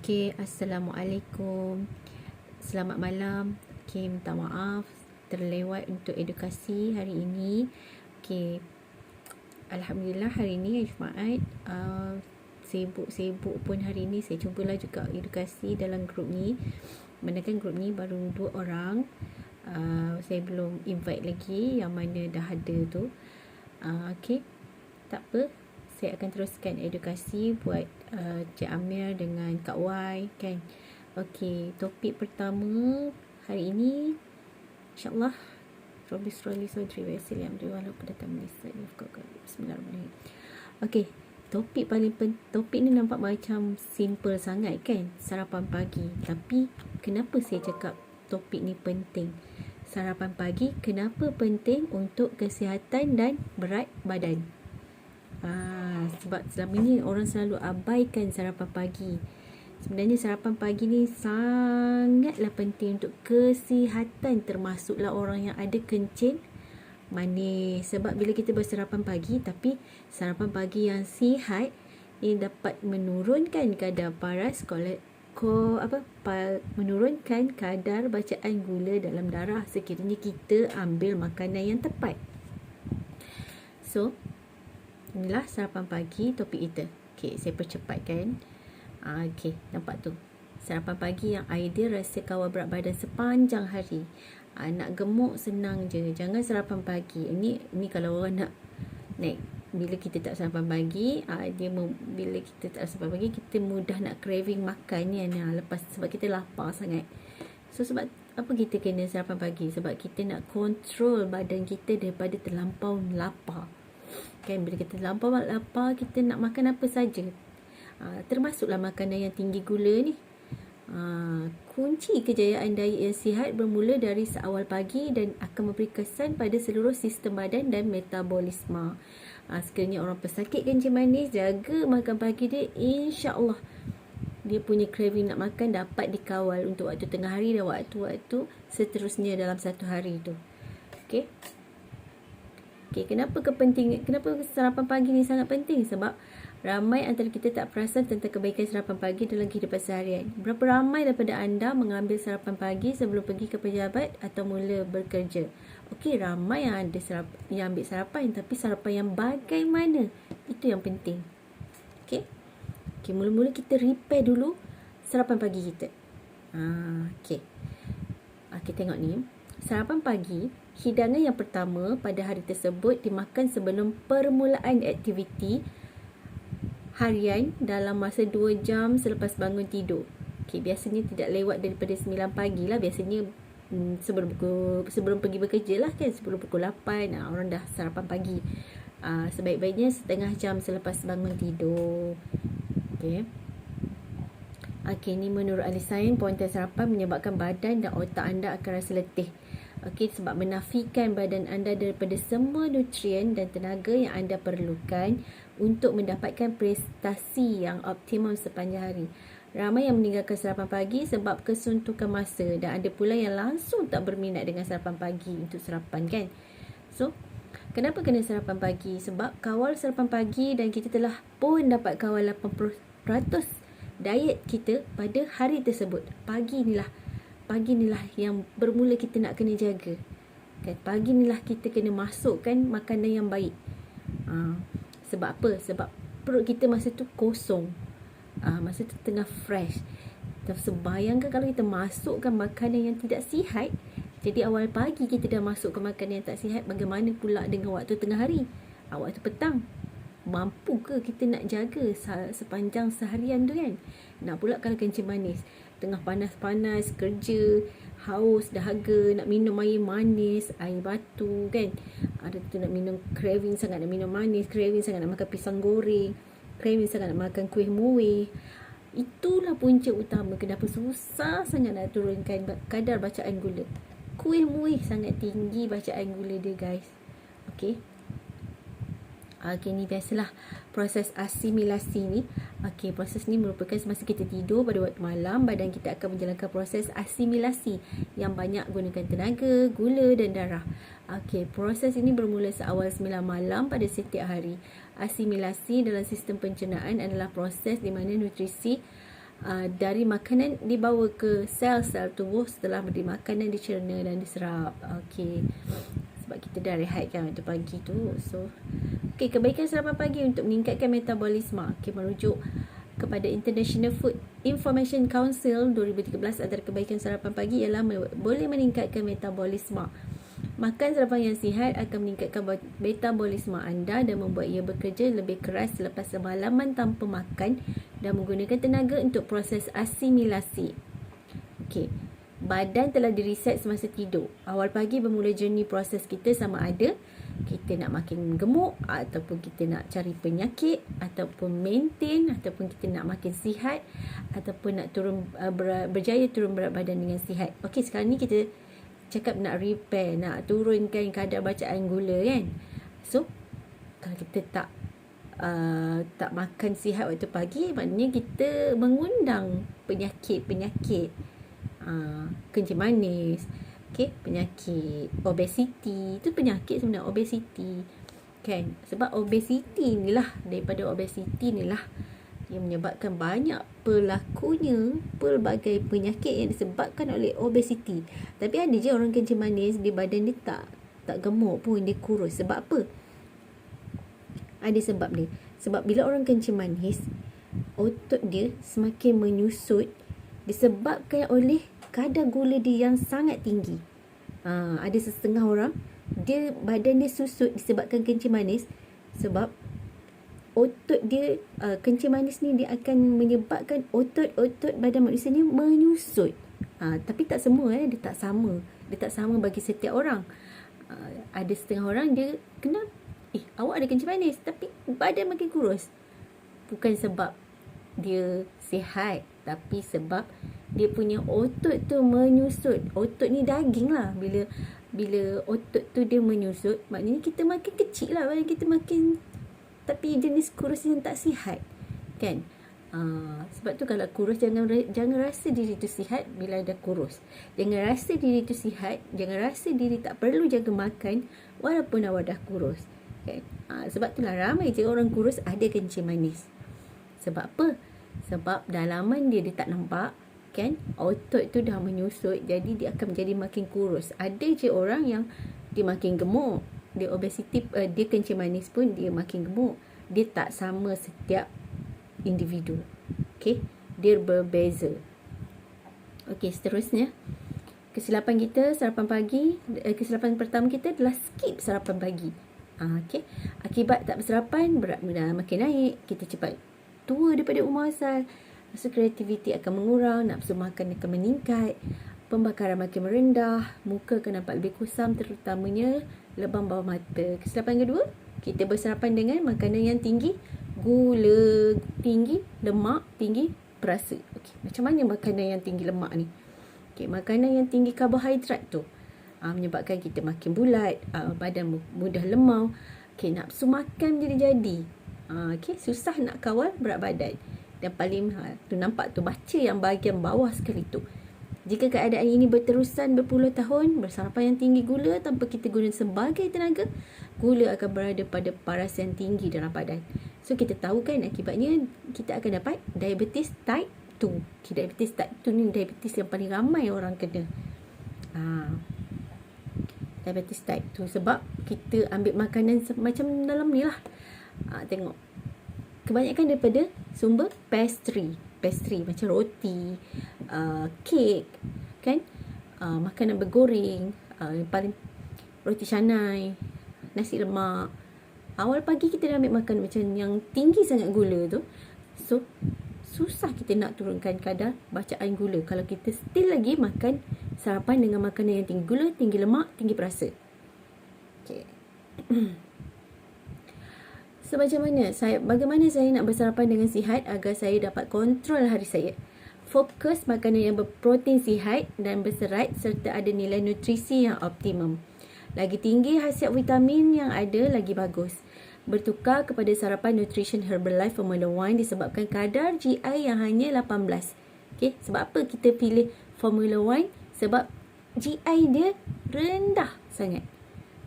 Okay, Assalamualaikum. Selamat malam. Okay, minta maaf terlewat untuk edukasi hari ini. Okay, Alhamdulillah hari ini Jumaat. Sibuk-sibuk pun hari ini saya cubalah juga edukasi dalam grup ni. Menakan grup ni baru 2 orang. Saya belum invite lagi yang mana dah ada tu. Okay, tak apa. Saya akan teruskan edukasi buat Cik Amir dengan Kak Y kan. Okey, topik pertama hari ini insya-Allah Rabbi Surali Sodri Wasil yang diwalau pada tamu Nisa Bismillahirrahmanirrahim. Okey, topik ni nampak macam simple sangat kan, sarapan pagi. Tapi kenapa saya cakap topik ni penting? Sarapan pagi kenapa penting untuk kesihatan dan berat badan? Sebab selama ni orang selalu abaikan sarapan pagi. Sebenarnya sarapan pagi ni sangatlah penting untuk kesihatan, termasuklah orang yang ada kencing manis. Sebab bila kita bersarapan pagi, tapi sarapan pagi yang sihat ini dapat menurunkan kadar paras menurunkan kadar bacaan gula dalam darah sekiranya kita ambil makanan yang tepat. So, inilah sarapan pagi topik kita. Okey, saya percepatkan. Okey, nampak tu. Sarapan pagi yang ideal rasa kawal berat badan sepanjang hari. Nak gemuk senang je. Jangan sarapan pagi. Ini kalau orang nak naik. Bila kita tak sarapan pagi, bila kita tak sarapan pagi, kita mudah nak craving makan ni. Lepas sebab kita lapar sangat. So sebab apa kita kena sarapan pagi? Sebab kita nak kontrol badan kita daripada terlampau lapar. Kan, bila kita terlampau lapar, kita nak makan apa saja. Termasuklah makanan yang tinggi gula ni. Kunci kejayaan diet yang sihat bermula dari seawal pagi dan akan memberi kesan pada seluruh sistem badan dan metabolisme. Sekiranya orang pesakit kencing manis, jaga makan pagi dia, insya-Allah dia punya craving nak makan dapat dikawal untuk waktu tengah hari dan waktu-waktu seterusnya dalam satu hari tu. Okey. Okay, kenapa sarapan pagi ni sangat penting? Sebab ramai antara kita tak perasan tentang kebaikan sarapan pagi dalam kehidupan seharian. Berapa ramai daripada anda mengambil sarapan pagi sebelum pergi ke pejabat atau mula bekerja? Okey, ramai yang ambil sarapan, tapi sarapan yang bagaimana? Itu yang penting. Okey. Okey, mula-mula kita repair dulu sarapan pagi kita. Okey. Okey, tengok ni. Sarapan pagi, hidangan yang pertama pada hari tersebut dimakan sebelum permulaan aktiviti harian dalam masa 2 jam selepas bangun tidur. Okey, biasanya tidak lewat daripada 9 pagi lah. Biasanya sebelum pergi bekerja lah kan, sebelum pukul 8 orang dah sarapan pagi. Sebaik-baiknya setengah jam selepas bangun tidur. Okey. Okey, ni menurut ahli sains, pointer sarapan menyebabkan badan dan otak anda akan rasa letih. Okey, sebab menafikan badan anda daripada semua nutrien dan tenaga yang anda perlukan untuk mendapatkan prestasi yang optimum sepanjang hari. Ramai yang meninggalkan sarapan pagi sebab kesuntukan masa, dan ada pula yang langsung tak berminat dengan sarapan pagi untuk sarapan kan. So, kenapa kena sarapan pagi? Sebab kawal sarapan pagi dan kita telah pun dapat kawal 80% diet kita pada hari tersebut. Pagi inilah yang bermula kita nak kena jaga. Kan? Pagi inilah kita kena masukkan makanan yang baik. Sebab apa? Sebab perut kita masa tu kosong. Masa tu tengah fresh. Bayangkan kalau kita masukkan makanan yang tidak sihat. Jadi awal pagi kita dah masukkan makanan yang tak sihat, bagaimana pula dengan waktu tengah hari? Waktu petang. Mampu ke kita nak jaga sepanjang seharian tu kan? Nak pula kalau kencing manis, tengah panas-panas kerja, haus, dahaga, nak minum air manis, air batu kan. Ada tu nak minum, craving sangat nak minum manis, craving sangat nak makan pisang goreng, craving sangat nak makan kuih muih. Itulah punca utama kenapa susah sangat nak turunkan kadar bacaan gula. Kuih muih sangat tinggi bacaan gula dia guys. Okey. Okey, ni biasalah proses asimilasi ni. Okey, proses ni merupakan semasa kita tidur pada waktu malam, badan kita akan menjalankan proses asimilasi yang banyak gunakan tenaga, gula dan darah. Okey, proses ini bermula seawal 9 malam pada setiap hari. Asimilasi dalam sistem pencernaan adalah proses di mana nutrisi dari makanan dibawa ke sel-sel tubuh setelah dimakan dan dicerna dan diserap. Okey. Sebab kita dah rehat kan waktu pagi tu. So, okey, kebaikan sarapan pagi untuk meningkatkan metabolisme. Okey, merujuk kepada International Food Information Council 2013, antara kebaikan sarapan pagi ialah boleh meningkatkan metabolisme. Makan sarapan yang sihat akan meningkatkan metabolisme anda dan membuat ia bekerja lebih keras selepas semalaman tanpa makan dan menggunakan tenaga untuk proses asimilasi. Okey. Badan telah direset semasa tidur. Awal pagi bermula journey proses kita, sama ada kita nak makin gemuk ataupun kita nak cari penyakit ataupun maintain ataupun kita nak makin sihat ataupun nak turun berjaya turun berat badan dengan sihat. Okey, sekarang ni kita cakap nak repair, nak turunkan kadar bacaan gula kan. So, kalau kita tak makan sihat waktu pagi, maknanya kita mengundang penyakit kencing manis, penyakit obesity. Itu penyakit sebenarnya, obesity kan. Sebab obesity inilah, daripada obesity inilah yang menyebabkan banyak berlakunya pelbagai penyakit yang disebabkan oleh obesity. Tapi ada je orang kencing manis, di badan dia tak gemuk pun, dia kurus. Sebab apa? Ada sebab dia. Sebab bila orang kencing manis, otot dia semakin menyusut disebabkan oleh kadar gula dia yang sangat tinggi. Ada setengah orang, badan dia susut disebabkan kencing manis. Sebab otot dia, kencing manis ni dia akan menyebabkan otot badan manusia ni menyusut. Tapi tak semua, dia tak sama. Dia tak sama bagi setiap orang. Ada setengah orang dia kena, awak ada kencing manis tapi badan makin kurus. Bukan sebab dia sihat, tapi sebab dia punya otot tu menyusut. Otot ni daging lah. Bila otot tu dia menyusut, maknanya kita makin kecil lah, badan kita makin, tapi jenis kurus yang tak sihat kan. Sebab tu kalau kurus, jangan rasa diri tu sihat bila dah kurus. Jangan rasa diri tu sihat, jangan rasa diri tak perlu jaga makan walaupun awak dah kurus kan. Sebab itulah ramai je orang kurus ada kencing manis. Sebab apa? Sebab dalaman dia tak nampak kan, otot tu dah menyusut, jadi dia akan menjadi makin kurus. Ada je orang yang dia makin gemuk, dia obesity, dia kencing manis pun dia makin gemuk. Dia tak sama setiap individu. Okey, dia berbeza. Okey, seterusnya kesilapan kita sarapan pagi. Kesilapan pertama kita adalah skip sarapan pagi. Okey, akibat tak bersarapan, berat badan makin naik, kita cepat tua daripada umur asal. Rasa kreativiti akan mengurang, nafsu makan akan meningkat, pembakaran makin merendah, muka akan nampak lebih kusam, terutamanya lebam bawah mata. Kesilapan kedua, kita bersarapan dengan makanan yang tinggi gula, tinggi lemak, tinggi perasa. Okey, macam mana makanan yang tinggi lemak ni? Okey, makanan yang tinggi karbohidrat tu menyebabkan kita makin bulat, badan mudah lemau. Okey, nafsu makan jadi-jadi. Okey, susah nak kawal berat badan. Dan paling tu nampak tu, baca yang bahagian bawah sekali tu. Jika keadaan ini berterusan berpuluh tahun, bersarapan yang tinggi gula tanpa kita guna sebagai tenaga, gula akan berada pada paras yang tinggi dalam badan. So kita tahu kan akibatnya kita akan dapat diabetes type 2. Okay, diabetes type 2 ni diabetes yang paling ramai orang kena. Diabetes type 2 sebab kita ambil makanan macam dalam ni lah. Tengok, kebanyakan daripada sumber pastry macam roti, kek kan, makanan bergoreng, yang paling roti canai, nasi lemak. Awal pagi kita dah ambil makan macam yang tinggi sangat gula tu. So susah kita nak turunkan kadar bacaan gula kalau kita still lagi makan sarapan dengan makanan yang tinggi gula, tinggi lemak, tinggi perasa. Okay. So bagaimana saya nak bersarapan dengan sihat agar saya dapat kontrol hari saya? Fokus makanan yang berprotein sihat dan berserat serta ada nilai nutrisi yang optimum. Lagi tinggi khasiat vitamin yang ada, lagi bagus. Bertukar kepada sarapan Nutrition Herbalife Formula One disebabkan kadar GI yang hanya 18. Okay, sebab apa kita pilih Formula One? Sebab GI dia rendah sangat.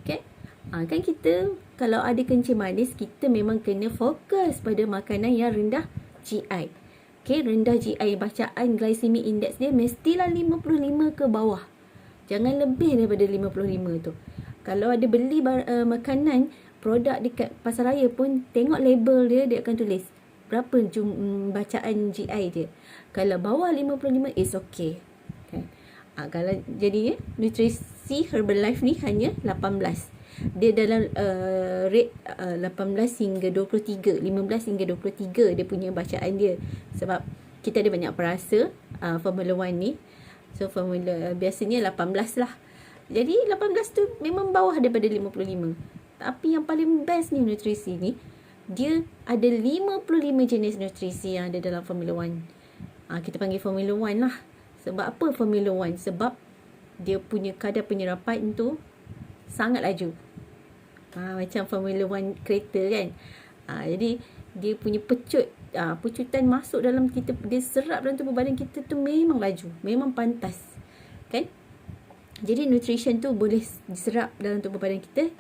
Okay, kan kita kalau ada kencing manis, kita memang kena fokus pada makanan yang rendah GI. Okay, rendah GI, bacaan glycemic index dia mestilah 55 ke bawah. Jangan lebih daripada 55 tu. Kalau ada beli makanan, produk dekat pasar raya pun, tengok label dia, dia akan tulis berapa bacaan GI dia. Kalau bawah 55 is okay. Kan? Kalau jadi nutrisi Herbalife ni hanya 18. Dia dalam rate 18 hingga 23, 15 hingga 23 dia punya bacaan dia. Sebab kita ada banyak perasa Formula 1 ni. So formula biasanya 18 lah. Jadi 18 tu memang bawah daripada 55. Tapi yang paling best ni nutrisi ni, dia ada 55 jenis nutrisi yang ada dalam Formula 1. Kita panggil Formula 1 lah. Sebab apa Formula 1? Sebab dia punya kadar penyerapan tu sangat laju. Macam Formula 1 kereta kan. Jadi dia punya pecutan masuk dalam kita, dia serap dalam tubuh badan kita tu memang laju, memang pantas. Kan? Jadi nutrition tu boleh diserap dalam tubuh badan kita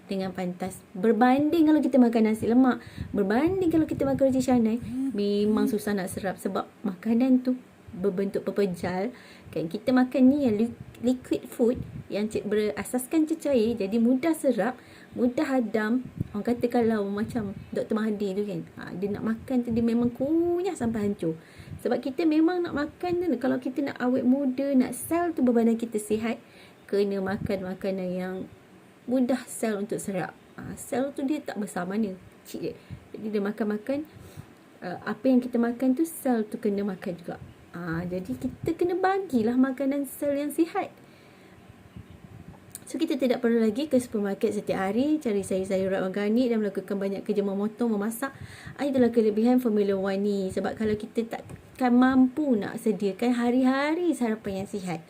dengan pantas. Berbanding kalau kita makan nasi lemak, berbanding kalau kita makan roti canai, memang susah nak serap sebab makanan tu berbentuk pepejal. Kan, kita makan ni yang liquid food yang berasaskan cecair, jadi mudah serap, mudah hadam. Orang kata kalau macam Dr. Mahathir tu kan, dia nak makan tu dia memang kunyah sampai hancur. Sebab kita memang nak makan tu, kalau kita nak awet muda, nak sel tubuh badan kita sihat, kena makan makanan yang mudah sel untuk serap. Sel tu dia tak besar mana, kecil je. Jadi dia makan-makan, apa yang kita makan tu sel tu kena makan juga. Jadi kita kena bagilah makanan sel yang sihat. So kita tidak perlu lagi ke supermarket setiap hari cari sayur-sayuran organik dan melakukan banyak kerja memotong, memasak. Itulah kelebihan Formula 1 ni. Sebab kalau kita takkan mampu nak sediakan hari-hari sarapan yang sihat,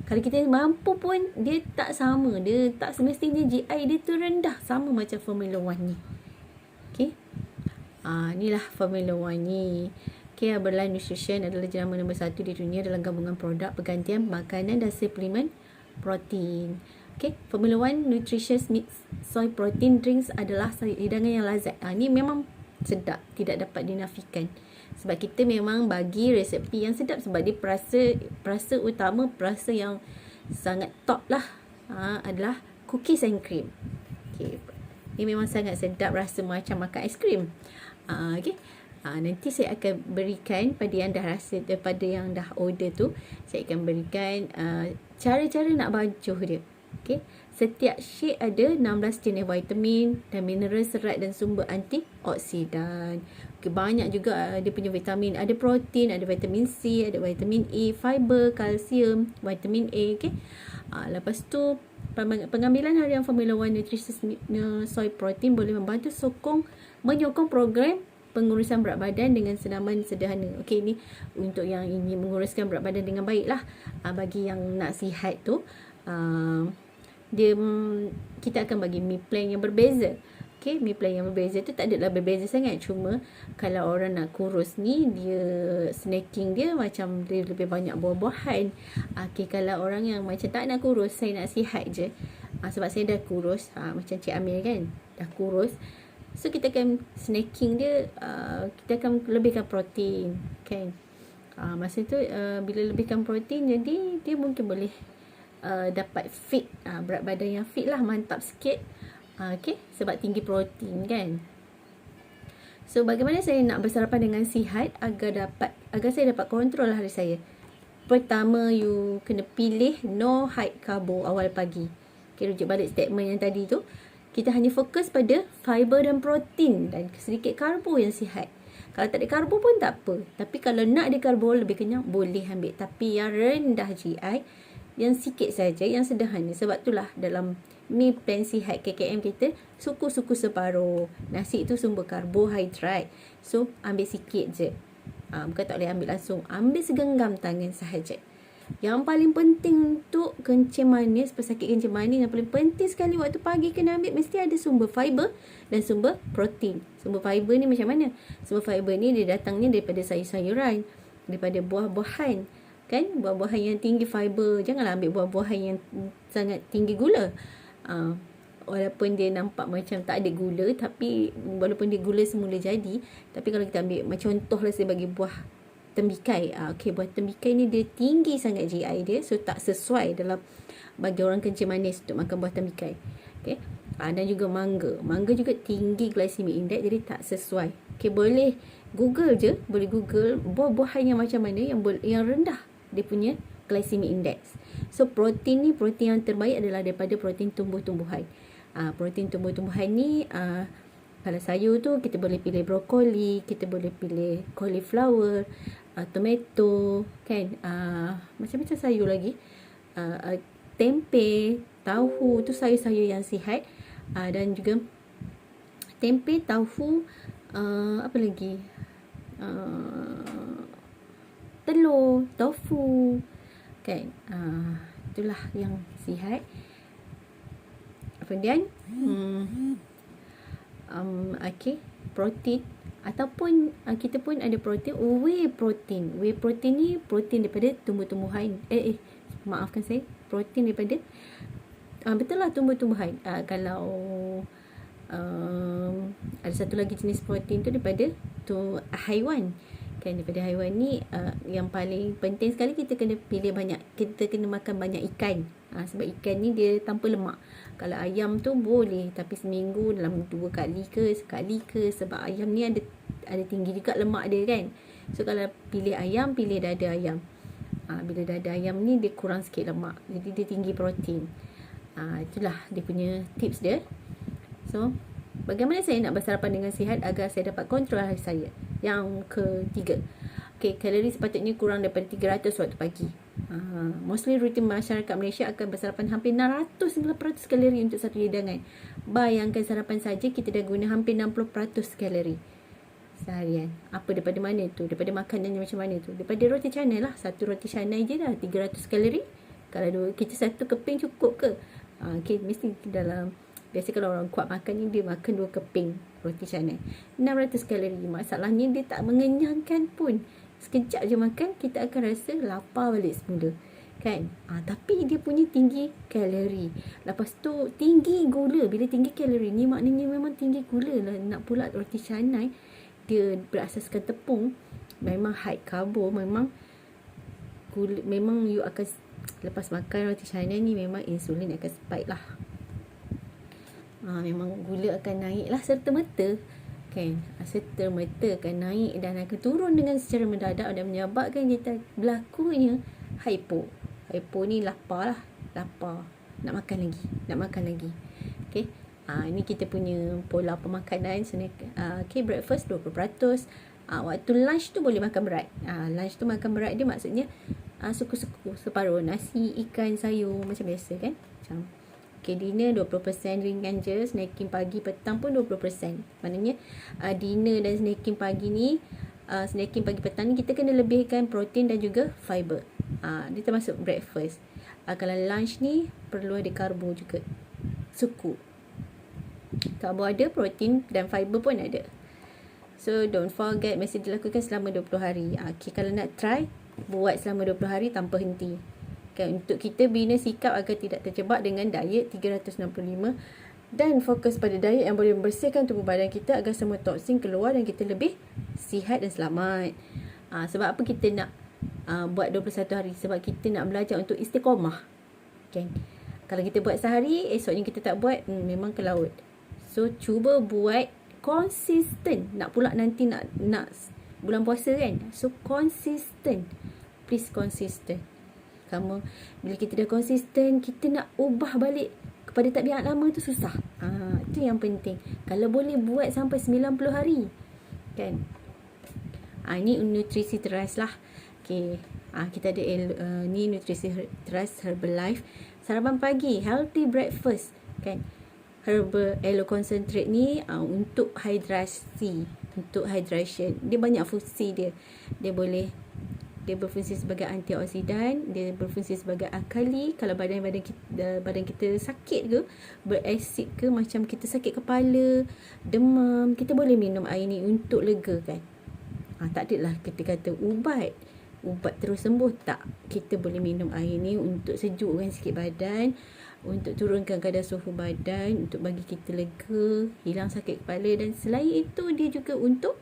kalau kita mampu pun dia tak sama. Dia tak semestinya GI dia tu rendah sama macam Formula 1 ni. Okay, inilah Formula 1 ni. Okay, Herbalife Nutrition adalah jenama nombor 1 di dunia dalam gabungan produk pergantian makanan dan suplemen protein. Okay, Formula 1 Nutritious Mix Soy Protein Drinks adalah hidangan yang lazat. Ni memang sedap, tidak dapat dinafikan. Sebab kita memang bagi resepi yang sedap. Sebab dia perasa utama, perasa yang sangat top lah, adalah cookies and cream. Okay, ini memang sangat sedap, rasa macam makan aiskrim. Okay, nanti saya akan berikan pada yang dah rasa, daripada yang dah order tu, saya akan berikan cara-cara nak bajuh dia. Okay, setiap shake ada 16 jenis vitamin dan mineral, serat dan sumber antioksidan. Okay, banyak juga dia punya vitamin. Ada protein, ada vitamin C, ada vitamin E, fiber, kalsium, vitamin A. Okay, lepas tu pengambilan harian Formula 1 Nutritious Soy Protein boleh membantu menyokong program pengurusan berat badan dengan senaman sederhana. Okey, ni untuk yang ingin menguruskan berat badan dengan baik lah. Bagi yang nak sihat tu, kita akan bagi meal plan yang berbeza. Okey, meal plan yang berbeza tu tak adalah berbeza sangat. Cuma kalau orang nak kurus ni, dia snacking dia macam dia lebih banyak buah-buahan. Okey, kalau orang yang macam tak nak kurus, saya nak sihat je, sebab saya dah kurus, macam Cik Amir kan, dah kurus. So kita akan snacking dia, kita akan lebihkan protein kan. Masa tu bila lebihkan protein, jadi dia mungkin boleh dapat fit, berat badan yang fit lah, mantap sikit. Okay, sebab tinggi protein kan. So bagaimana saya nak bersarapan dengan sihat agar saya dapat kontrol hari saya? Pertama, you kena pilih no high carbo awal pagi. Okay, rujuk balik statement yang tadi tu. Kita hanya fokus pada fiber dan protein dan sedikit karbo yang sihat. Kalau tak ada karbo pun tak apa. Tapi kalau nak ada karbo lebih kenyang, boleh ambil. Tapi yang rendah GI, yang sikit saja, yang sederhana. Sebab itulah dalam meal plan sihat KKM kita, suku-suku separuh. Nasi itu sumber karbohidrat. So, ambil sikit je. Bukan tak boleh ambil langsung. Ambil segenggam tangan sahaja. Yang paling penting untuk kencing manis, pesakit kencing manis, yang paling penting sekali waktu pagi kena ambil, mesti ada sumber fiber dan sumber protein. Sumber fiber ni macam mana? Sumber fiber ni dia datangnya daripada sayur-sayuran, daripada buah-buahan. Kan? Buah-buahan yang tinggi fiber. Janganlah ambil buah-buahan yang sangat tinggi gula. walaupun dia nampak macam tak ada gula, tapi walaupun dia gula semula jadi, tapi kalau kita ambil macam contoh lah sebagai buah tembikai. Okey, buah tembikai ni dia tinggi sangat GI dia, so tak sesuai dalam bagi orang kencing manis untuk makan buah tembikai. Okey. Dan juga mangga. Mangga juga tinggi glycemic index, jadi tak sesuai. Okey, boleh Google je, boleh Google buah-buahan yang macam mana yang rendah dia punya glycemic index. So protein ni, protein yang terbaik adalah daripada protein tumbuh-tumbuhan. Protein tumbuh-tumbuhan ni kalau sayur tu kita boleh pilih brokoli, kita boleh pilih cauliflower, tomato, kan, macam-macam sayur lagi. Tempe, tahu tu sayur-sayur yang sihat. Dan juga tempe, tahu, apa lagi? Telur, tofu, kan. Itulah yang sihat. Kemudian okey, protein ataupun kita pun ada protein, whey protein. Whey protein ni protein daripada tumbuh-tumbuhan. Maafkan saya, protein daripada betul lah tumbuh-tumbuhan. Kalau ada satu lagi jenis protein tu daripada haiwan. Kan, daripada haiwan ni yang paling penting sekali kita kena pilih banyak, kita kena makan banyak ikan. Sebab ikan ni dia tanpa lemak. Kalau ayam tu boleh, tapi seminggu dalam 2 kali ke sekali ke, sebab ayam ni ada tinggi juga lemak dia, kan. So kalau pilih ayam, pilih dada ayam. Bila dada ayam ni dia kurang sikit lemak, jadi dia tinggi protein. Itulah dia punya tips dia. So bagaimana saya nak bersarapan dengan sihat agar saya dapat kontrol hari saya? Yang ketiga, okey, kalori sepatutnya kurang daripada 300 waktu pagi. Mostly rutin masyarakat Malaysia akan bersarapan hampir 600-900 kalori untuk satu hidangan. Bayangkan sarapan saja kita dah guna hampir 60% kalori seharian. Apa daripada mana tu? Daripada makanan yang macam mana tu? Daripada roti canai lah. Satu roti canai je dah 300 kalori. Kalau kita satu keping cukup ke? Okey, mesti dalam, biasa kalau orang kuat makan ni dia makan 2 keping roti canai. 600 kalori. Masalahnya dia tak mengenyangkan pun. Sekejap je makan kita akan rasa lapar balik semula, kan. Tapi dia punya tinggi kalori. Lepas tu tinggi gula. Bila tinggi kalori ni maknanya memang tinggi gula lah. Nak pula roti canai dia berasaskan tepung, memang high karbo, memang gula, memang you akan lepas makan roti canai ni memang insulin akan spike lah. Memang gula akan naik lah serta-merta, kan. Serta-merta akan naik dan akan turun dengan secara mendadak dan menyebabkan kita berlakunya hypo. Hypo ni lapar lah, lapar, nak makan lagi. Okay. Ini kita punya pola pemakanan. Okay, breakfast 20%. Waktu lunch tu boleh makan berat. Lunch tu makan berat dia maksudnya suku-suku, separuh nasi, ikan, sayur macam biasa, kan. Macam okay, dinner 20% ringan je. Snacking pagi petang pun 20%. Maknanya dinner dan snacking pagi ni, snacking pagi petang ni kita kena lebihkan protein dan juga fiber. Dia termasuk breakfast. Kalau lunch ni perlu ada karbo juga, suku. Karbo ada, protein dan fiber pun ada. So don't forget, mesti dilakukan selama 20 hari. Okay, kalau nak try, buat selama 20 hari tanpa henti. Okay, untuk kita bina sikap agar tidak terjebak dengan diet 365 dan fokus pada diet yang boleh membersihkan tubuh badan kita agar semua toksin keluar dan kita lebih sihat dan selamat. Sebab apa kita nak buat 21 hari? Sebab kita nak belajar untuk istiqamah. Okay. Kalau kita buat sehari, esoknya kita tak buat, memang ke laut. So cuba buat konsisten. Nak pula nanti nak bulan puasa, kan. So konsisten. Please konsisten. Kamu, bila kita dah konsisten, kita nak ubah balik kepada tabiat lama tu susah. Itu yang penting. Kalau boleh buat sampai 90 hari, kan. Ini nutrisi teras lah. Okay. Kita ada ni nutrisi teras Herbalife. Sarapan pagi, healthy breakfast, kan. Herbal Aloe Concentrate ni untuk hidrasi, untuk hydration. Dia banyak fungsi dia. Dia berfungsi sebagai antioksidan, dia berfungsi sebagai alkali. Kalau badan kita sakit ke, berasid ke, macam kita sakit kepala, demam, kita boleh minum air ni untuk lega, kan. Tak adalah kita kata ubat ubat terus sembuh, tak. Kita boleh minum air ni untuk sejukkan sikit badan, untuk turunkan kadar suhu badan, untuk bagi kita lega, hilang sakit kepala, dan selain itu dia juga untuk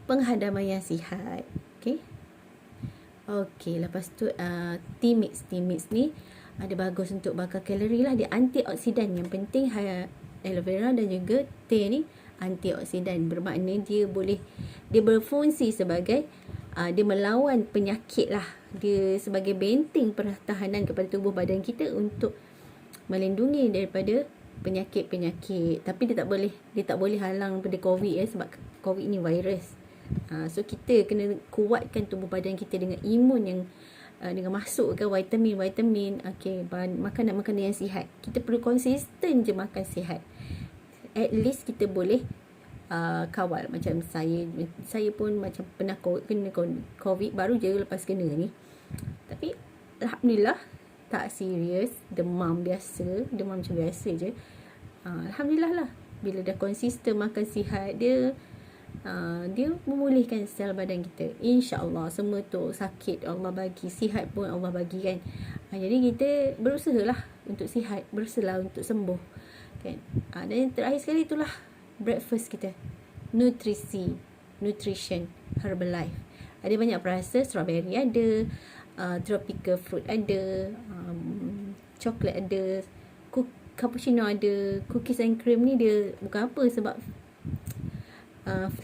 penghadaman yang sihat. Okey, lepas tu tea mix ni ada bagus untuk bakar kalori lah. Dia antioksidan. Yang penting aloe vera dan juga teh ni antioksidan. Bermakna dia berfungsi sebagai dia melawan penyakit lah. Dia sebagai benteng pertahanan kepada tubuh badan kita untuk melindungi daripada penyakit-penyakit. Tapi dia tak boleh halang pada COVID sebab COVID ni virus. So kita kena kuatkan tubuh badan kita dengan imun yang dengan masukkan vitamin, makanan-makanan yang sihat. Kita perlu konsisten je makan sihat. At least kita boleh kawal. Macam saya pun macam pernah kena COVID, baru je lepas kena ni. Tapi alhamdulillah tak serius, demam macam biasa je. Alhamdulillah lah, bila dah konsisten makan sihat, dia memulihkan sel badan kita. InsyaAllah semua tu sakit Allah bagi, sihat pun Allah bagi kan. Jadi kita berusaha lah untuk sihat, berusaha untuk sembuh kan. Dan yang terakhir sekali itulah breakfast kita, nutrition Herbalife. Ada banyak perasa, strawberry ada, tropical fruit ada, coklat ada, cappuccino ada, cookies and cream ni dia bukan apa sebab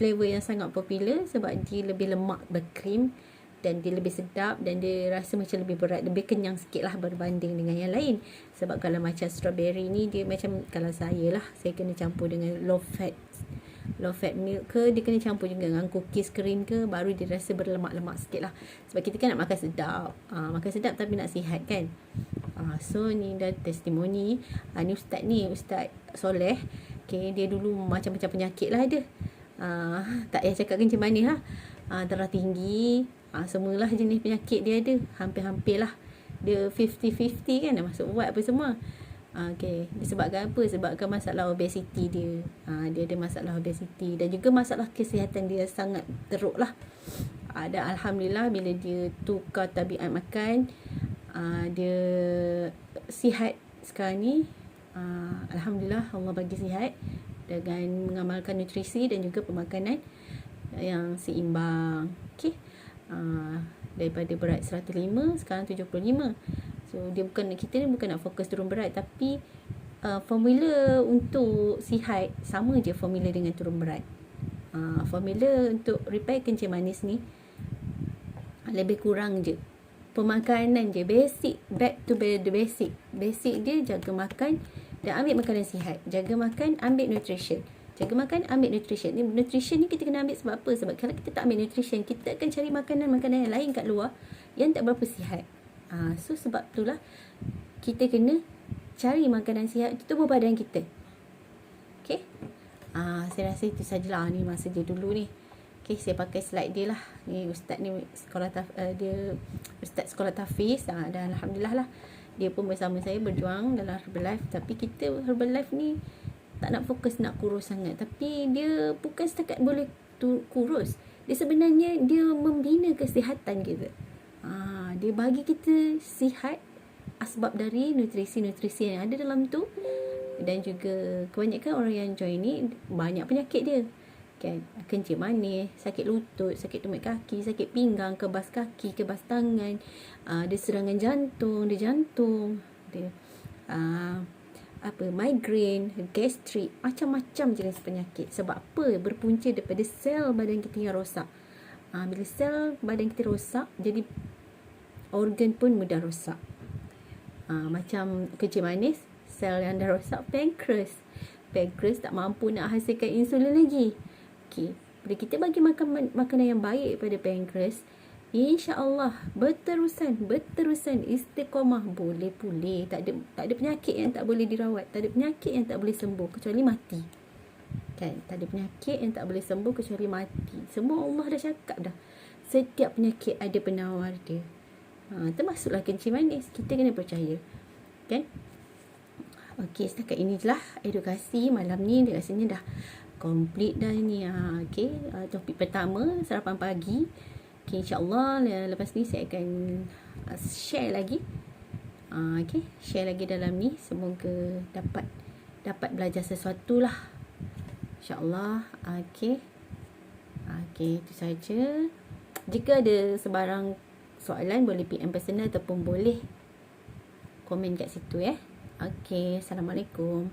flavor yang sangat popular, sebab dia lebih lemak berkrim dan dia lebih sedap dan dia rasa macam lebih berat, lebih kenyang sikit lah berbanding dengan yang lain. Sebab kalau macam strawberry ni dia macam, kalau saya kena campur dengan low fat milk ke, dia kena campur juga dengan cookies cream ke, baru dia rasa berlemak-lemak sikit lah. Sebab kita kan nak makan sedap tapi nak sihat kan. So ni dah testimoni. Ni Ustaz Soleh. Dia dulu macam-macam penyakit lah dia. Tak payah cakap kencing manis lah. Darah tinggi, semualah jenis penyakit dia ada. Hampir-hampir lah. Dia 50-50 kan, dah masuk ubat apa semua. Disebabkan apa? Sebabkan masalah obesiti dia. Dia ada masalah obesiti dan juga masalah kesihatan dia sangat teruk lah. Dan alhamdulillah bila dia tukar tabiat makan, dia sihat sekarang ni. Alhamdulillah Allah bagi sihat dengan mengamalkan nutrisi dan juga pemakanan yang seimbang. Daripada berat 105 sekarang 75. So kita ni bukan nak fokus turun berat, tapi formula untuk sihat sama je formula dengan turun berat. Formula untuk repair kencing manis ni lebih kurang je pemakanan je, basic, back to the basic dia. Jaga makan dan ambil makanan sihat. Jaga makan, ambil nutrition. Jaga makan, ambil nutrition. Nutrition ni kita kena ambil sebab apa? Sebab kalau kita tak ambil nutrition, kita akan cari makanan-makanan yang lain kat luar yang tak berapa sihat. So sebab itulah kita kena cari makanan sihat untuk tubuh badan kita. Saya rasa itu sajalah ni masa dia dulu ni. Saya pakai slide dia lah. Ni Ustaz ni dia Ustaz sekolah tahfiz. Dan alhamdulillah lah, dia pun bersama saya berjuang dalam Herbalife. Tapi kita Herbalife ni tak nak fokus nak kurus sangat. Tapi dia bukan setakat boleh kurus. Dia sebenarnya dia membina kesihatan kita. Dia bagi kita sihat asbab dari nutrisi-nutrisi yang ada dalam tu. Dan juga kebanyakan orang yang join ni banyak penyakit dia kan. Kencing manis, sakit lutut, sakit tumit kaki, sakit pinggang, kebas kaki, kebas tangan, ada serangan jantung, dia migraine, gastrik, macam-macam jenis penyakit. Sebab apa? Berpunca daripada sel badan kita yang rosak. Bila sel badan kita rosak, jadi organ pun mudah rosak. Macam kencing manis, sel yang dah rosak, pankreas tak mampu nak hasilkan insulin lagi. Bila kita bagi makan makanan yang baik pada pankreas, insya-Allah berterusan istiqamah, boleh pulih. Tak ada penyakit yang tak boleh dirawat, tak ada penyakit yang tak boleh sembuh kecuali mati. Kan? Tak ada penyakit yang tak boleh sembuh kecuali mati. Semua Allah dah cakap dah. Setiap penyakit ada penawar dia. Termasuklah kencing manis. Kita kena percaya. Kan? Setakat ini je lah edukasi malam ni. Rasanya dah complete dah ni. Topik pertama, sarapan pagi. Okay, insyaAllah lepas ni saya akan share lagi. Okay, share lagi dalam ni. Semoga dapat belajar sesuatu lah, insyaAllah. Okay, itu saja. Jika ada sebarang soalan, boleh PM personal ataupun boleh komen kat situ ya. Okay, Assalamualaikum.